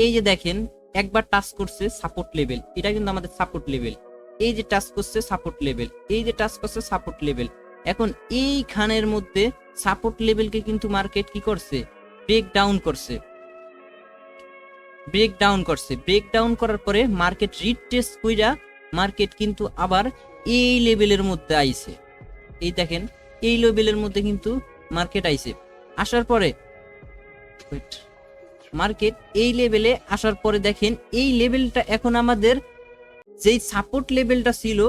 এই যে দেখেন একবার টাচ করছে সাপোর্ট লেভেল, এটা কিন্তু আমাদের সাপোর্ট লেভেল। এই যে টাচ করছে সাপোর্ট লেভেল, এই যে টাচ করছে সাপোর্ট লেভেল। এখন এইখানের মধ্যে সাপোর্ট লেভেলকে কিন্তু মার্কেট কি করছে, ব্রেক ডাউন করছে। ব্রেক ডাউন করার পরে মার্কেট রিটেস্ট কইরা মার্কেট কিন্তু আবার এই লেভেলের মধ্যে আইছে। এই দেখেন এই লেভেলের মধ্যে কিন্তু মার্কেট আইছে। আসার পরে মার্কেট এই লেভেলে আসার পরে দেখেন এই লেভেলটা এখন আমাদের যেই সাপোর্ট লেভেলটা ছিল,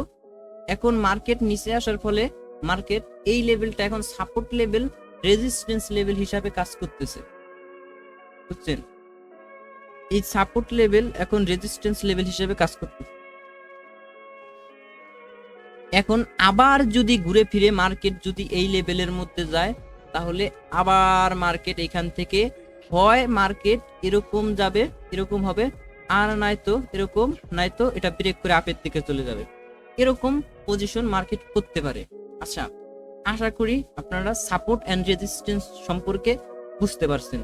এখন মার্কেট নিচে আসার ফলে মার্কেট এই লেভেলটা এখন সাপোর্ট লেভেল রেজিস্ট্যান্স লেভেল হিসাবে কাজ করতেছে, বুঝছেন? এই সাপোর্ট লেভেল এখন রেজিস্ট্যান্স লেভেল হিসেবে কাজ করতেছে। এখন আবার যদি ঘুরে ফিরে মার্কেট যদি এই লেভেলের মধ্যে যায়, তাহলে আবার মার্কেট এখান থেকে হয় মার্কেট এরকম যাবে, এরকম হবে, আর নয়তো এরকম, নয়তো এটা ব্রেক করে আপের দিকে চলে যাবে। এরকম পজিশন মার্কেট করতে পারে। আচ্ছা, আশা করি আপনারা সাপোর্ট এন্ড রেজিস্ট্যান্স সম্পর্কে বুঝতে পারছেন।